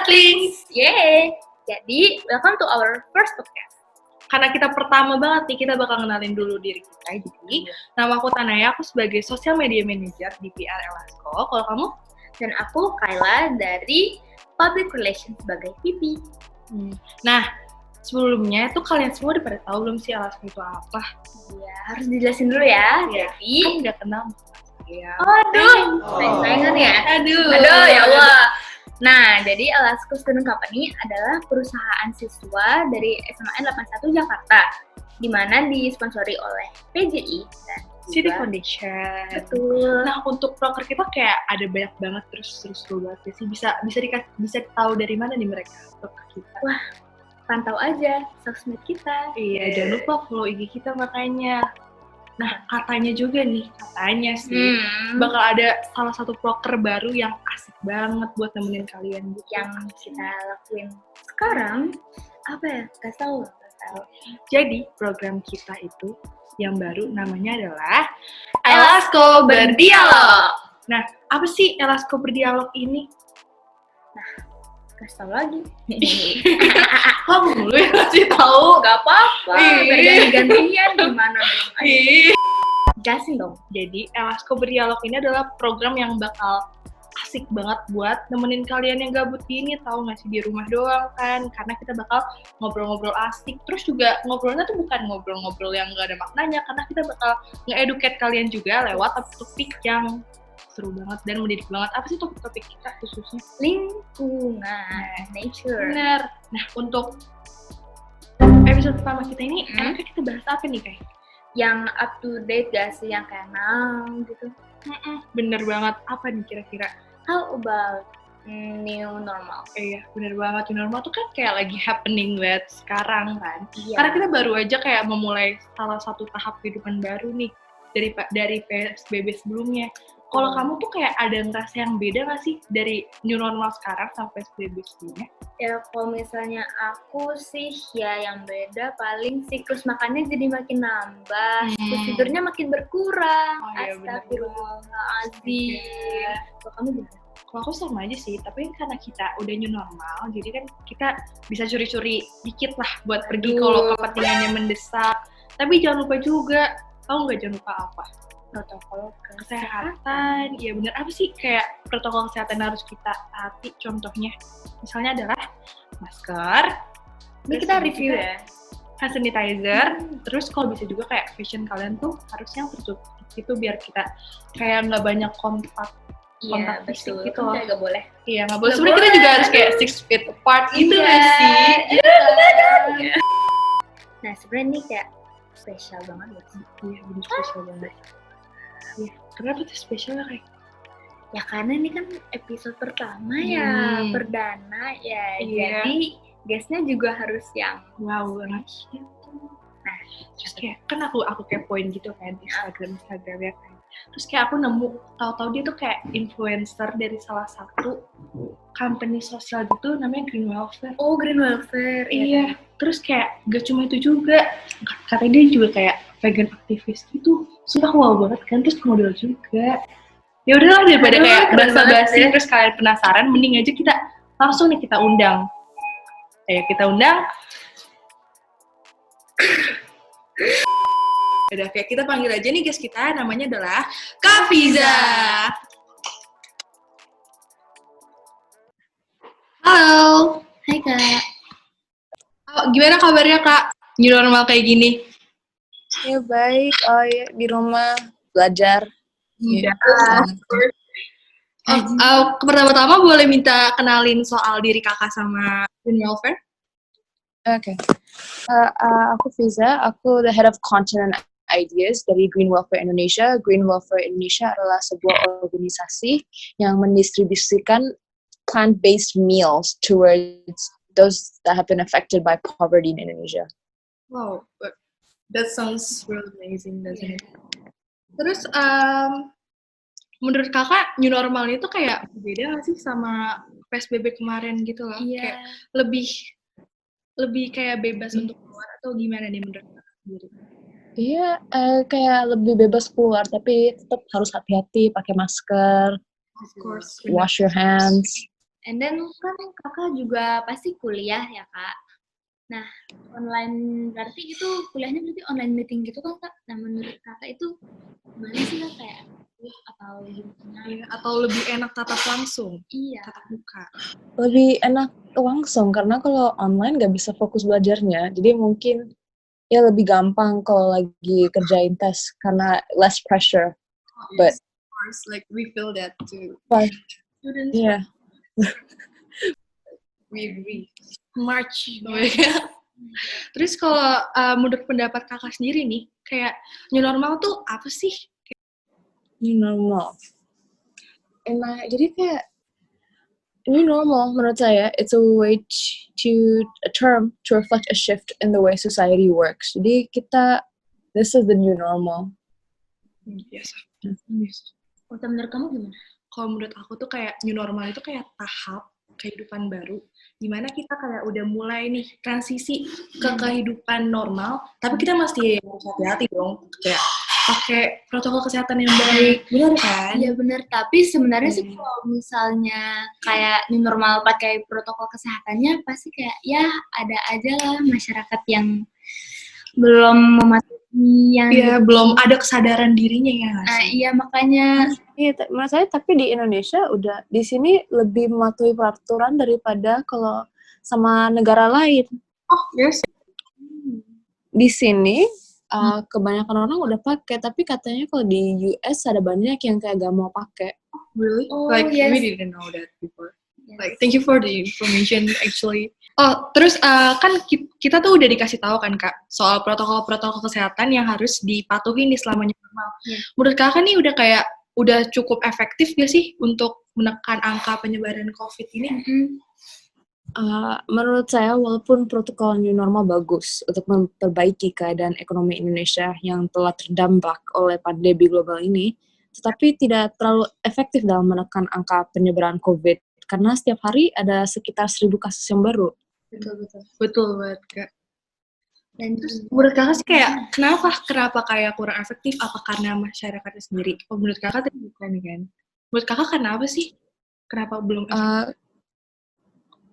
Earthlings! Yeay! Jadi, welcome to our first podcast. Karena kita pertama banget nih, kita bakal kenalin dulu diri kita. Jadi, nama aku Tanaya, aku sebagai Social Media Manager di PR Elasko. Kalau kamu? Dan aku Kayla dari Public Relations sebagai VP. Nah, sebelumnya tuh kalian semua udah pada tahu belum sih Elasko itu apa? Iya, harus dijelasin dulu ya. Iya. Jadi, Kan nggak kenal saya. aduh, sayang-sayangan ya. Aduh, ya Allah. Nah, jadi Elasko Student Company adalah perusahaan siswa dari SMAN 81 Jakarta, di mana disponsori oleh PJI dan City juga Foundation. Betul. Nah, untuk proker kita kayak ada banyak banget terus seru banget sih. Bisa tahu dari mana nih mereka proker kita. Wah, pantau aja sosmed kita. Iya, jangan lupa follow IG kita makanya. Nah, katanya juga nih, sih bakal ada salah satu proker baru yang asik banget buat nemenin kalian gitu. Yang kita lakuin sekarang apa ya? Gak tahu. Jadi, program kita itu yang baru namanya adalah Elasko Berdialog. Nah, apa sih Elasko Berdialog ini? Kasih tau lagi. Kamu dulu yang kasih tahu. Gak apa-apa. Ganti-gantian gimana dong? Jelasin dong. Jadi, Elasko Berdialog ini adalah program yang bakal asik banget buat nemenin kalian yang gabut gini, tahu nggak sih, di rumah doang kan, karena kita bakal ngobrol-ngobrol asik, terus juga ngobrolnya tuh bukan ngobrol-ngobrol yang nggak ada maknanya, karena kita bakal nge-educate kalian juga lewat topik yang seru banget dan mendidik banget. Apa sih topik-topik kita khususnya? Lingkungan, nature. Bener. Nah, untuk episode pertama kita ini, enaknya kita bahas apa nih, Kay? Yang up to date gak sih, yang kayak now gitu. Bener banget. Apa nih kira-kira? How about new normal? Iya, bener banget. New normal tuh kan kayak lagi happening banget sekarang kan. Iya. Karena kita baru aja kayak memulai salah satu tahap kehidupan baru nih dari PSBB sebelumnya. Kalau kamu tuh kayak ada ngerasa yang beda nggak sih dari new normal sekarang sama PSBB sebelumnya? Ya kalau misalnya aku sih ya yang beda paling siklus makannya jadi makin nambah, siklus tidurnya makin berkurang. Oh, iya, Astagfirullahaladzim. Kalau kamu gimana? Kalau aku sama aja sih, tapi karena kita udah new normal, jadi kan kita bisa curi-curi dikit lah buat pergi kalau kepentingannya mendesak. Tapi jangan lupa juga, tahu nggak jangan lupa apa? Protokol kesehatan. Iya bener, apa sih kayak protokol kesehatan harus kita taati? Contohnya misalnya adalah masker, Ini kita review ya, hand sanitizer, terus kalau bisa juga kayak fashion kalian tuh harus yang tertutup gitu biar kita kayak nggak banyak kontak fisik gitu loh. Nggak boleh. Iya nggak boleh. Sebenarnya kita juga harus kayak 6 feet apart gitu nggak sih? Nah sebenarnya ini kayak spesial banget buat sih. Iya bener spesial banget. Iya, kenapa tuh spesial kayak? Ya karena ini kan episode pertama ya, perdana ya. Iya. Jadi guestnya juga harus yang wow banget. Nah, terus kayak kan aku kepoin gitu kan Instagramnya kan. Terus kayak aku nemu tahu-tahu dia tuh kayak influencer dari salah satu company sosial gitu namanya Green Welfare. Oh, Green Welfare. Iya. Terus kayak gak cuma itu juga, katanya dia juga kayak vegan aktivis gitu. Sumpah wow banget kan, terus model juga. Ya udahlah daripada kayak basa-basi terus kalian penasaran, mending aja kita langsung nih kita undang. Ayo kita undang. Udah kayak kita panggil aja nih guys kita, namanya adalah Kak Fiza. Halo. Hai Kak. Oh, gimana kabarnya Kak? New normal kayak gini? Ya baik, ya, di rumah belajar. Pertama-tama boleh minta kenalin soal diri kakak sama Green Welfare? Oke. Aku Fiza, aku the head of content and ideas dari Green Welfare Indonesia. Green Welfare Indonesia adalah sebuah organisasi yang mendistribusikan plant-based meals towards those that have been affected by poverty in Indonesia. Wow, that sounds really amazing, doesn't it? Terus, menurut kakak, new normal itu kayak beda nggak sih sama PSBB kemarin gitu loh? Iya. Kayak lebih kayak bebas untuk keluar atau gimana nih menurut kakak sendiri? Iya, kayak lebih bebas keluar, tapi tetap harus hati-hati, pakai masker, Of course. wash your hands. And then kan kakak juga pasti kuliah ya kak. Nah, online berarti itu kuliahnya berarti online meeting gitu kan kak? Nah menurut kakak itu gimana sih kak kayak atau gimana? Iya, atau lebih enak tatap langsung, Iya. tatap muka. Lebih enak langsung karena kalau online nggak bisa fokus belajarnya. Jadi mungkin ya lebih gampang kalau lagi kerjain tes karena less pressure. But Of course, like we feel that too. but Students, yeah, we agree. March. Terus kalau menurut pendapat kakak sendiri nih, kayak new normal tuh apa sih? new normal. Jadi kayak new normal menurut saya it's a way a term to reflect a shift in the way society works. Jadi this is the new normal. Yes. Atau menurut kamu gimana? Kalau menurut aku tuh kayak new normal itu kayak tahap kehidupan baru, dimana kita kayak udah mulai nih transisi ke kehidupan normal, tapi kita masih harus hati-hati dong, kayak pakai protokol kesehatan yang baik, benar kan? Iya benar, tapi sebenarnya sih kalau misalnya kayak new normal pakai protokol kesehatannya pasti kayak ya ada aja lah masyarakat yang belum mematuhi yang Iya, belum ada kesadaran dirinya ya nggak sih? iya makanya Iya, menurut saya tapi di Indonesia udah di sini lebih mematuhi peraturan daripada kalau sama negara lain. Oh, yes. Di sini kebanyakan orang udah pakai, tapi katanya kalau di US ada banyak yang kayak gak mau pakai. Really? Oh, Like yes. we didn't know that before. Like thank you for the information actually. Oh, terus kan kita tuh udah dikasih tahu kan Kak soal protokol-protokol kesehatan yang harus dipatuhi nih selama new normal. Yeah. Menurut Kakak nih udah cukup efektif gak sih untuk menekan angka penyebaran COVID ini? Menurut saya walaupun protokol new normal bagus untuk memperbaiki keadaan ekonomi Indonesia yang telah terdampak oleh pandemi global ini, tetapi tidak terlalu efektif dalam menekan angka penyebaran COVID karena setiap hari ada sekitar 1.000 kasus yang baru. Betul banget Kak. Dan terus menurut Kakak sih kayak kenapa kayak kurang efektif? Apa karena masyarakatnya sendiri? Oh, menurut Kakak tadi bukan kan? Menurut Kakak kenapa sih? Kenapa belum efektif?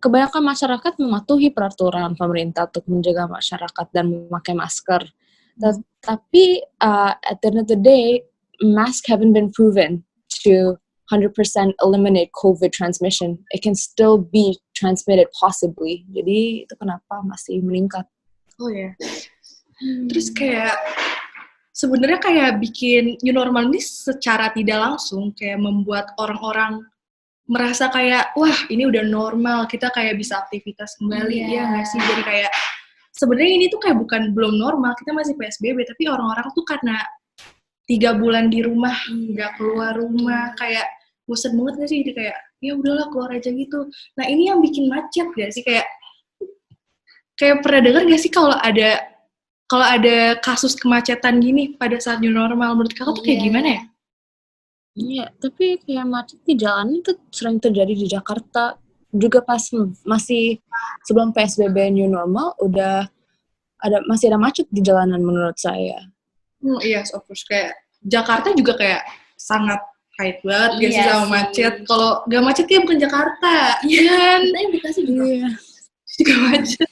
Kebanyakan masyarakat mematuhi peraturan pemerintah untuk menjaga masyarakat dan memakai masker. Tapi at the end of the day, masks haven't been proven to 100% eliminate COVID transmission. It can still be transmitted possibly. Jadi itu kenapa masih meningkat. Oh ya. Terus kayak sebenarnya kayak bikin new normal ini secara tidak langsung kayak membuat orang-orang merasa kayak wah ini udah normal, kita kayak bisa aktivitas kembali ya nggak sih? Jadi kayak sebenarnya ini tuh kayak belum normal, kita masih PSBB tapi orang-orang tuh karena 3 bulan di rumah nggak keluar rumah kayak bosan banget nggak sih? Jadi kayak ya udahlah keluar aja gitu. Nah ini yang bikin macet gak sih kayak pernah dengar gak sih kalau ada kasus kemacetan gini pada saat new normal, menurut Kakak tuh kayak gimana ya? Iya, tapi kayak macet di jalan itu sering terjadi di Jakarta. Juga pas masih sebelum PSBB new normal masih ada macet di jalanan menurut saya. Iya, of course. Kayak Jakarta juga kayak sangat hype banget gak sih sama macet. Kalau gak macet ya bukan Jakarta. Iya kan? Tapi Bekasi juga. Iya. Juga macet.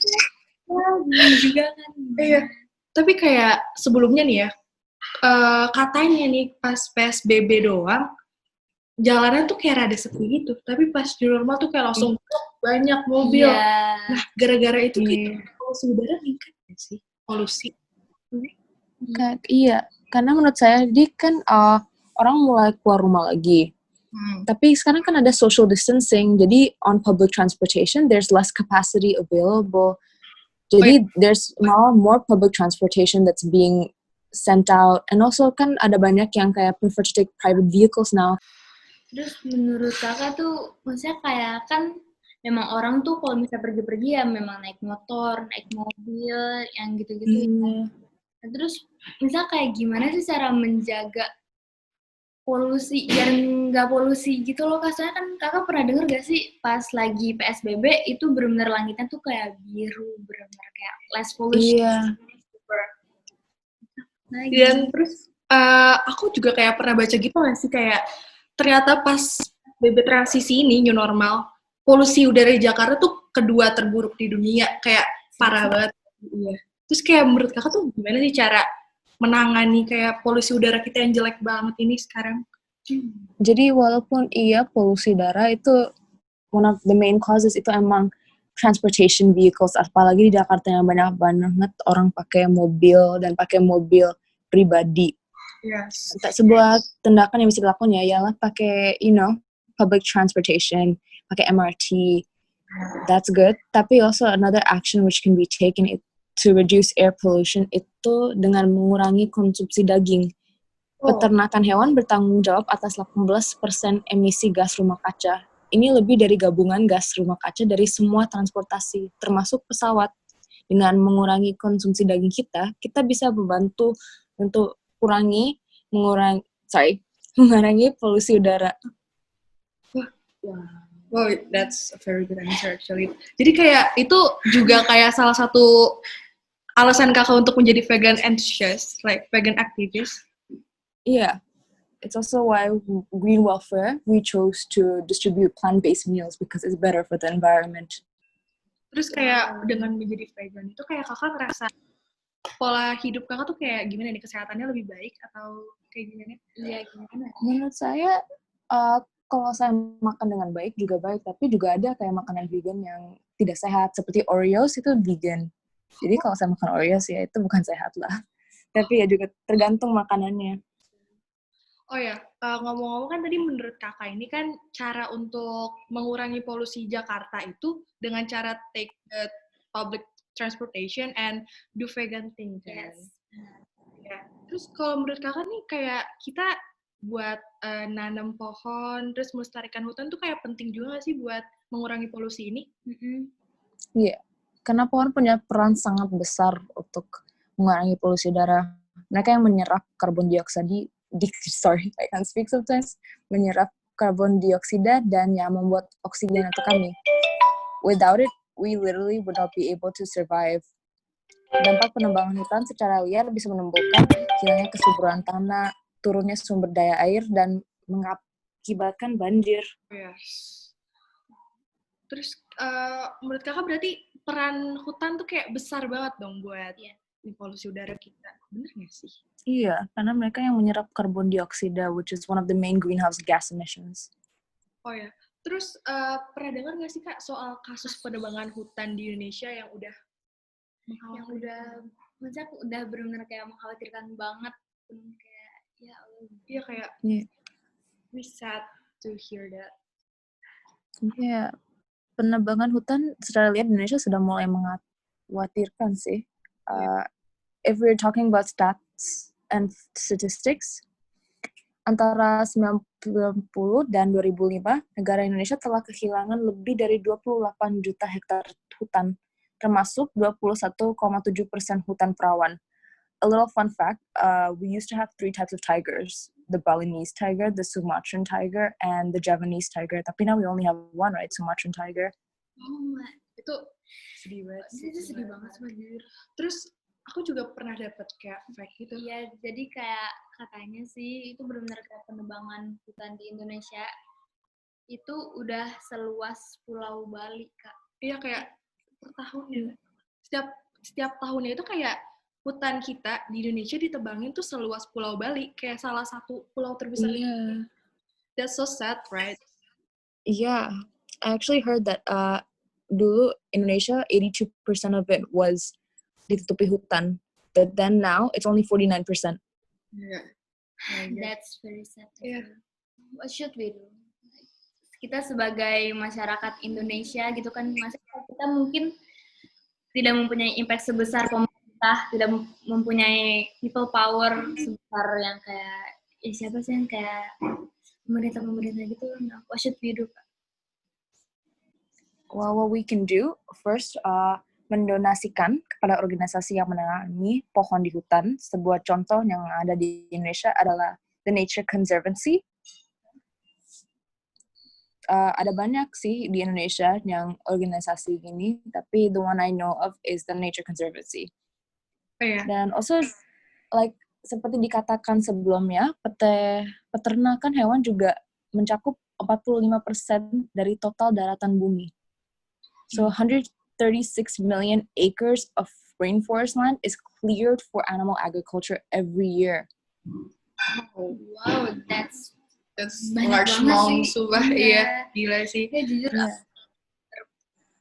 Juga kan. Iya. Tapi kayak sebelumnya nih ya, katanya nih pas PSBB doang, jalanan tuh kayak rada sepi gitu. Tapi pas new normal tuh kayak langsung banyak mobil. Nah, gara-gara itu kayak polusi udara meningkat gak sih? Polusi. Iya, karena menurut saya jadi kan orang mulai keluar rumah lagi. Tapi sekarang kan ada social distancing, jadi on public transportation there's less capacity available. Jadi there's now more public transportation that's being sent out, and also kan ada banyak yang kayak prefer to take private vehicles now. Terus menurut Kakak tuh, maksudnya kayak kan memang orang tuh kalau misalnya pergi-pergi ya memang naik motor, naik mobil, yang gitu-gitu. Nah, terus misalnya kayak gimana sih cara menjaga polusi biar nggak polusi gitu loh Kak? Soalnya kan Kakak pernah denger gak sih pas lagi PSBB itu benar-benar langitnya tuh kayak biru, benar-benar kayak less pollution. Iya. Nah, dan terus aku juga kayak pernah baca gitu nggak sih kayak ternyata pas PSBB transisi ini new normal polusi udara di Jakarta tuh kedua terburuk di dunia, kayak parah banget. Iya. Terus kayak menurut kakak tuh gimana sih cara menangani kayak polusi udara kita yang jelek banget ini sekarang? Jadi walaupun iya polusi udara itu one of the main causes itu emang transportation vehicles, apalagi di Jakarta yang banyak banget orang pakai mobil dan pakai mobil pribadi. Yes. Sebuah tindakan yang bisa dilakukan ya ialah pakai public transportation, pakai MRT. That's good. Tapi also another action which can be taken to reduce air pollution itu dengan mengurangi konsumsi daging. Peternakan hewan bertanggung jawab atas 18% emisi gas rumah kaca. Ini lebih dari gabungan gas rumah kaca dari semua transportasi, termasuk pesawat. Dengan mengurangi konsumsi daging kita bisa membantu untuk mengurangi polusi udara. Wow, that's a very good answer actually. Jadi kayak itu juga kayak salah satu alasan kakak untuk menjadi vegan enthusiast, like vegan activist. Yeah, it's also why Green Welfare, we chose to distribute plant-based meals because it's better for the environment. Terus kayak dengan menjadi vegan itu kayak kakak ngerasa pola hidup kakak tuh kayak gimana nih, kesehatannya lebih baik atau kayak gimana? Iya, gimana? Menurut saya, kalau saya makan dengan baik juga baik, tapi juga ada kayak makanan vegan yang tidak sehat, seperti Oreos itu vegan. Jadi kalau saya makan Oreos ya itu bukan sehat lah. Tapi ya juga tergantung makanannya. Oh ya, ngomong-ngomong kan tadi menurut kakak ini kan cara untuk mengurangi polusi Jakarta itu dengan cara take the public transportation and do vegan thing kan? Yes. Ya. Terus kalau menurut kakak nih kayak kita buat nanam pohon, terus melestarikan hutan tuh kayak penting juga gak sih buat mengurangi polusi ini? Iya, karena pohon punya peran sangat besar untuk mengurangi polusi udara. Mereka yang menyerap karbon dioksida, I can't speak sometimes, menyerap karbon dioksida dan yang membuat oksigen untuk kami. Without it, we literally would not be able to survive. Dampak penebangan hutan secara liar bisa menimbulkan hilangnya kesuburan tanah, turunnya sumber daya air, dan mengakibatkan banjir. Yes. Terus menurut kakak berarti peran hutan tuh kayak besar banget dong buat polusi udara kita. Bener gak sih? Iya, karena mereka yang menyerap karbon dioksida, which is one of the main greenhouse gas emissions. Oh ya, terus pernah dengar nggak sih Kak soal kasus penebangan hutan di Indonesia yang udah maksudnya udah benar-benar kayak mengkhawatirkan banget, kayak ya Allah. Iya kayak we sad to hear that. Iya, penebangan hutan secara liar di Indonesia sudah mulai mengkhawatirkan sih. If we're talking about stats and statistics, antara 1990 dan 2005, negara Indonesia telah kehilangan lebih dari 28 juta hektar hutan, termasuk 21,7% hutan perawan. A little fun fact, we used to have 3 types of tigers, the Balinese tiger, the Sumatran tiger, and the Javanese tiger. Tapi now we only have one, right? Sumatran tiger. Oh my, itu sedih banget. Itu sedih banget sebenarnya. Terus aku juga pernah dapat kayak fact gitu. Iya, jadi kayak katanya sih itu benar-benar kayak penebangan hutan di Indonesia itu udah seluas Pulau Bali, Kak. Iya, kayak per tahunnya. Setiap tahunnya itu kayak hutan kita di Indonesia ditebangin tuh seluas Pulau Bali, kayak salah satu pulau terbesar. Yeah. That's so sad, right? Yeah, I actually heard that dulu Indonesia 82% of it was ditutupi hutan, but then now it's only 49%. Yeah. That's very sad. Yeah. What should we do? Kita sebagai masyarakat Indonesia gitu kan, kita mungkin tidak mempunyai impact sebesar pemerintah, tidak mempunyai people power sebesar yang kayak siapa sih yang kayak pemerintah gitu. Nah, what should we do, Kak? Well, what we can do first, mendonasikan kepada organisasi yang menanami pohon di hutan. Sebuah contoh yang ada di Indonesia adalah The Nature Conservancy. Ada banyak sih di Indonesia yang organisasi gini, tapi the one I know of is The Nature Conservancy. Oh, yeah. Dan also, seperti dikatakan sebelumnya, peternakan hewan juga mencakup 45% dari total daratan bumi. So 136 million acres of rainforest land is cleared for animal agriculture every year. Wow, that's banyak large banget amount, sih. sumpah. Iya, gila sih. Ya jujur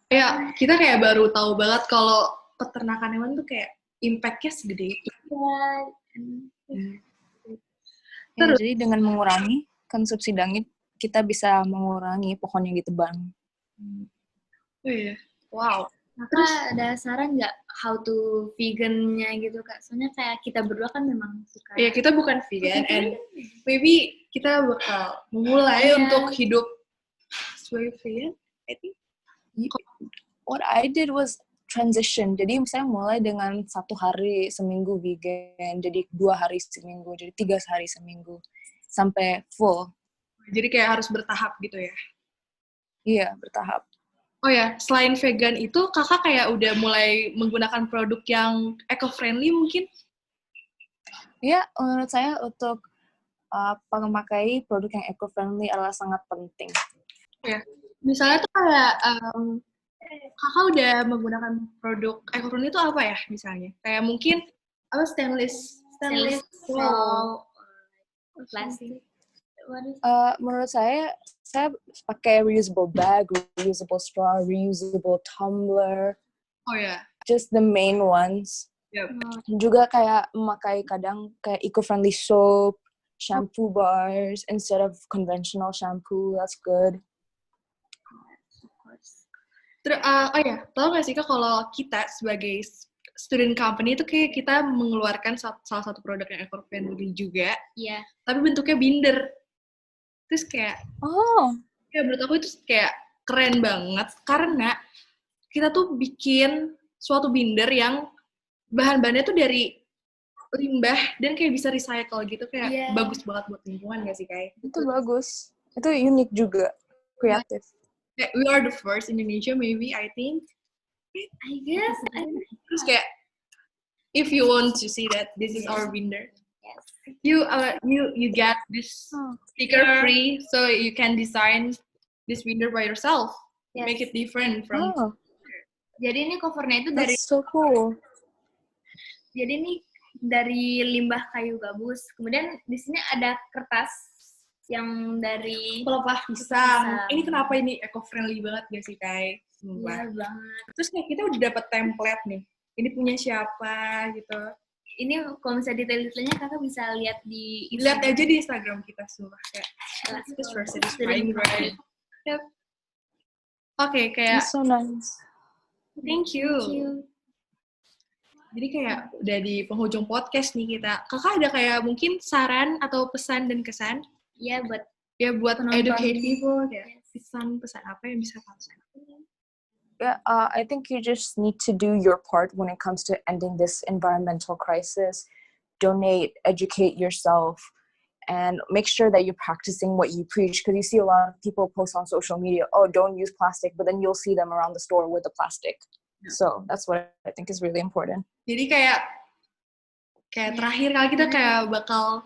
Ya, kita kayak baru tahu banget kalau peternakan hewan tuh kayak impact-nya segede itu. Ya, jadi dengan mengurangi konsumsi daging, kita bisa mengurangi pohon yang ditebang. Oh iya, wow. Kakak ada saran nggak how to vegan-nya gitu Kak? Soalnya kayak kita berdua kan memang suka. Ya, kita bukan vegan, and maybe kita bakal memulai untuk hidup sebagai vegan, I think. What I did was transition. Jadi misalnya mulai dengan 1 hari seminggu vegan, jadi 2 hari seminggu, jadi 3 hari seminggu, sampai full. Jadi kayak harus bertahap gitu ya? Iya, bertahap. Oh ya, selain vegan itu, kakak kayak udah mulai menggunakan produk yang eco-friendly mungkin? Ya, menurut saya untuk memakai produk yang eco-friendly adalah sangat penting. Ya, misalnya tuh kayak kakak udah menggunakan produk eco-friendly itu apa ya misalnya? Kayak mungkin apa stainless straw, plastik. Menurut saya pakai reusable bag, reusable straw, reusable tumbler. Oh ya. Just the main ones. Yep. Juga kayak memakai kadang kayak eco-friendly soap, shampoo bars instead of conventional shampoo. That's good. Terus, oh ya, tau gak sih Kak kalau kita sebagai student company itu kayak kita mengeluarkan salah satu produk yang eco-friendly juga. Iya. Tapi bentuknya binder. Terus kayak, ya menurut aku itu kayak keren banget karena kita tuh bikin suatu binder yang bahan-bahannya tuh dari limbah dan kayak bisa recycle gitu, kayak bagus banget buat lingkungan gak sih Kai? Itu bagus. Itu unik juga, kreatif. We are the first Indonesia maybe, I think. I guess. Terus kayak, if you want to see that, this is our binder. You get this sticker free, so you can design this binder by yourself. Make it different from. Jadi ini covernya itu dari. That's so cool. Jadi ini dari limbah kayu gabus. Kemudian di sini ada kertas yang dari pelepah pisang. Ini kenapa ini eco-friendly banget gak sih Kai? Iya banget. Terus kayak kita udah dapet template nih. Ini punya siapa gitu. Ini kalau misalnya detail-detailnya kakak bisa lihat di Instagram. Lihat aja di Instagram kita semua kayak this very satisfying, right? Yep. Oke, kayak That's so nice. Thank you. Jadi kayak udah di penghujung podcast nih kita. Kakak ada kayak mungkin saran atau pesan dan kesan? Iya buat educate people kayak pesan apa yang bisa kamu sampaikan? Yeah, I think you just need to do your part when it comes to ending this environmental crisis. Donate, educate yourself, and make sure that you're practicing what you preach. Because you see a lot of people post on social media, oh, don't use plastic, but then you'll see them around the store with the plastic. Yeah. So that's what I think is really important. Jadi kayak terakhir kali kita kayak bakal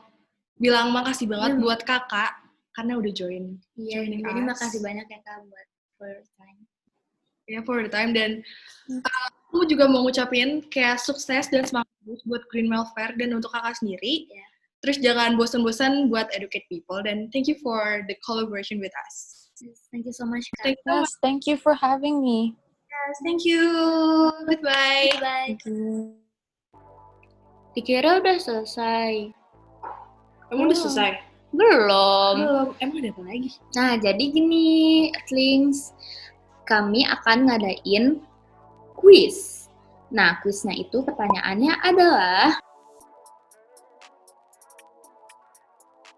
bilang makasih banget buat kakak karena udah join. Iya, jadi makasih banyak ya Kak buat for your time. For the time, dan aku juga mau ngucapin kayak sukses dan semangat buat Green Welfare dan untuk kakak sendiri. Terus jangan bosan-bosan buat educate people, dan thank you for the collaboration with us. Yes, thank you so much Kak. Thank you for having me. Yes, thank you. Goodbye. Thank you. Dikira udah selesai. Kamu udah selesai? Belum. Emang ada apa lagi? Nah, jadi gini, Earthlings. Kami akan ngadain quiz. Nah, quiznya itu pertanyaannya adalah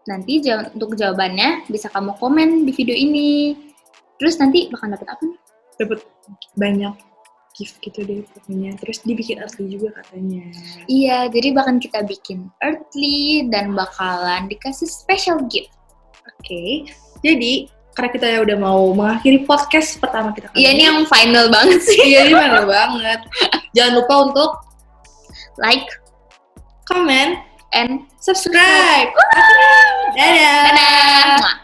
nanti untuk jawabannya bisa kamu komen di video ini. Terus nanti bakal dapet apa nih? Dapet banyak gift gitu deh pokoknya. Terus dibikin Earthly juga katanya. Iya, jadi bahkan kita bikin Earthly dan bakalan dikasih special gift. Oke. Jadi karena kita ya udah mau mengakhiri podcast pertama kita. Iya, ini yang final banget sih. Iya, ini final banget. Jangan lupa untuk like, comment, and subscribe. Dadah.